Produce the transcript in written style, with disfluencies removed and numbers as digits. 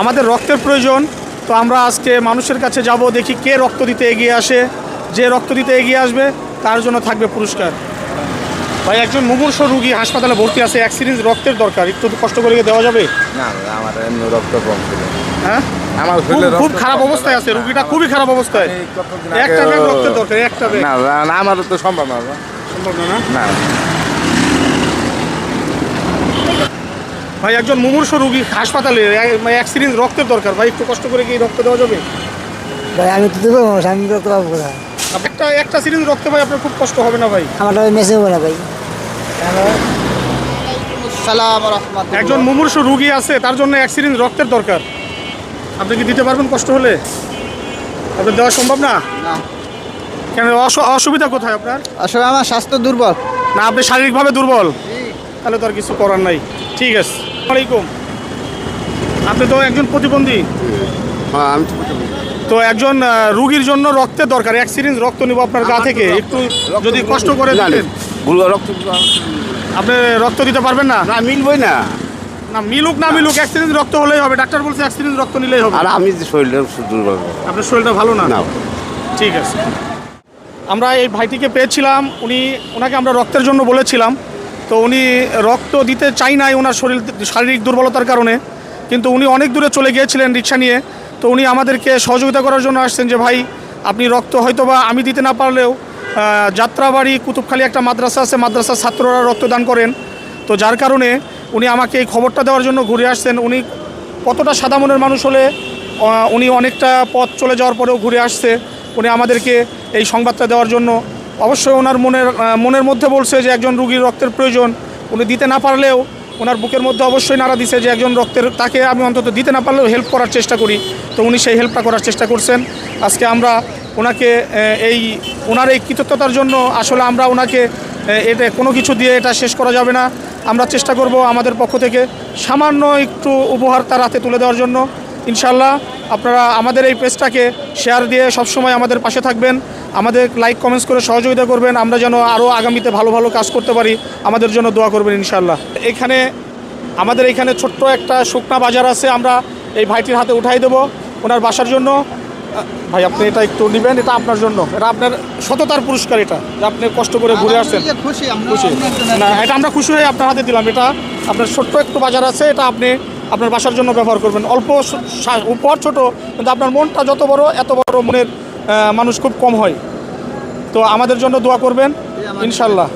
আমাদের রক্তের প্রয়োজন, তো আমরা আজকে মানুষের কাছে যাব, দেখি কে রক্ত দিতে এগিয়ে আসে। যে রক্ত দিতে এগিয়ে আসবে তার জন্য থাকবে পুরস্কার। ভাই, একজন মুমূর্ষ রুগী হাসপাতালে ভর্তি আছে, এক সিরিঞ্জ রক্তের দরকার, একটু কষ্ট করে দেওয়া যাবে? না আমার এমনি রক্ত কম ছিল। হ্যাঁ, আমার খুব খারাপ অবস্থায় আছে রুগীটা, খুবই খারাপ অবস্থায়। একটা ব্যাগ রক্তের দরকার, একটা ব্যাগ। না আমার তো সম্ভব না। সম্ভব না? না ভাই, একজন মুমূর্ষ রুগী হাসপাতালে, এক সিরিঞ্জ রক্তের দরকার। ভাই, একটু কষ্ট করে কি রক্ত দেওয়া যাবে? ভাই আমি তো দেবো, আমি তো পাবো না। একটা সিরিঞ্জ রক্ত ভাই, আপনার খুব কষ্ট হবে না ভাই? আমার মেসে বলে ভাই। একজন মুমূর্ষ রুগী আছে, তার জন্য এক সিরিঞ্জ রক্তের দরকার। আপনি কি দিতে পারবেন কষ্ট হলে? আপনার দেওয়া সম্ভব না? কেন, অসুবিধা কোথায় আপনার? আসলে আমার স্বাস্থ্য দুর্বল। না, আপনি শারীরিকভাবে দুর্বল, তাহলে তো আর কিছু করার নাই। ঠিক আছে, আসসালামু আলাইকুম। আপনি তো একজন প্রতিবন্ধী। হ্যাঁ আমি তো একজন রুগীর জন্য রক্তের দরকার, এক সিরিঞ্জ রক্ত নিব আপনার গা থেকে, একটু যদি কষ্ট করে দিতেন। রক্ত আপনি রক্ত দিতে পারবেন না? না মিলবই না। না মিলুক না মিলুক, এক সিরিঞ্জ রক্ত হলেই হবে। ডাক্তার বলছে এক সিরিঞ্জ রক্ত নিলেই হবে। আর আমি যে শরীরে দুর্বল। আপনার শরীরটা ভালো না? না। ঠিক আছে, আমরা এই ভাইটিকে পেয়েছিলাম, ওনাকে আমরা রক্তের জন্য বলেছিলাম, তো উনি রক্ত দিতে চাই নাই ওনার শারীরিক দুর্বলতার কারণে, কিন্তু উনি অনেক দূরে চলে গিয়েছিলেন রিক্সা নিয়ে। তো উনি আমাদেরকে সহযোগিতা করার জন্য আসছেন যে ভাই আপনি রক্ত হয়তো বা আমি দিতে না পারলেও যাত্রাবাড়ি কুতুবখালী একটা মাদ্রাসা আছে, মাদ্রাসার ছাত্ররা রক্তদান করেন। তো যার কারণে উনি আমাকে এই খবরটা দেওয়ার জন্য ঘুরে আসছেন। উনি কতটা সাদা মনের মানুষ হলে উনি অনেকটা পথ চলে যাওয়ার পরেও ঘুরে আসছে উনি আমাদেরকে এই সংবাদটা দেওয়ার জন্য। অবশ্যই ওনার মনের মধ্যে বলছে যে একজন রুগীর রক্তের প্রয়োজন। উনি দিতে না পারলেও ওনার বুকের মধ্যে অবশ্যই নাড়া দিছে যে একজন রক্তের, তাকে আমি অন্তত দিতে না পারলেও হেল্প করার চেষ্টা করি। তো উনি সেই হেল্পটা করার চেষ্টা করছেন। আজকে আমরা ওনাকে ওনার এই কৃতজ্ঞতার জন্য আসলে আমরা ওনাকে এটা কোনো কিছু দিয়ে এটা শেষ করা যাবে না। আমরা চেষ্টা করব আমাদের পক্ষ থেকে সামান্য একটু উপহার তার হাতে তুলে দেওয়ার জন্য। ইনশাল্লাহ আপনারা আমাদের এই পেজটাকে শেয়ার দিয়ে সবসময় আমাদের পাশে থাকবেন, আমাদের লাইক কমেন্টস করে সহযোগিতা করবেন, আমরা যেন আরও আগামীতে ভালো ভালো কাজ করতে পারি। আমাদের জন্য দোয়া করবেন ইনশাল্লাহ। আমাদের এখানে ছোট্ট একটা শুকনা বাজার আছে, আমরা এই ভাইটির হাতে উঠাই দেবো ওনার বাসার জন্য। ভাই আপনি এটা একটু নেবেন, এটা আপনার জন্য, এটা আপনার সততার পুরস্কার, এটা যে আপনি কষ্ট করে ঘুরে আসছেন। খুশি না, এটা আমরা খুশি হয়ে আপনার হাতে দিলাম। এটা আপনার ছোট্ট একটু বাজার আছে, এটা আপনি আপনার বাসার জন্য ব্যবহার করবেন। অল্প উপহার ছোট, কিন্তু আপনার মনটা যত বড়, এত বড় মনের মানুষ খুব কম হয়। তো আমাদের জন্য দোয়া করবেন ইনশাল্লাহ।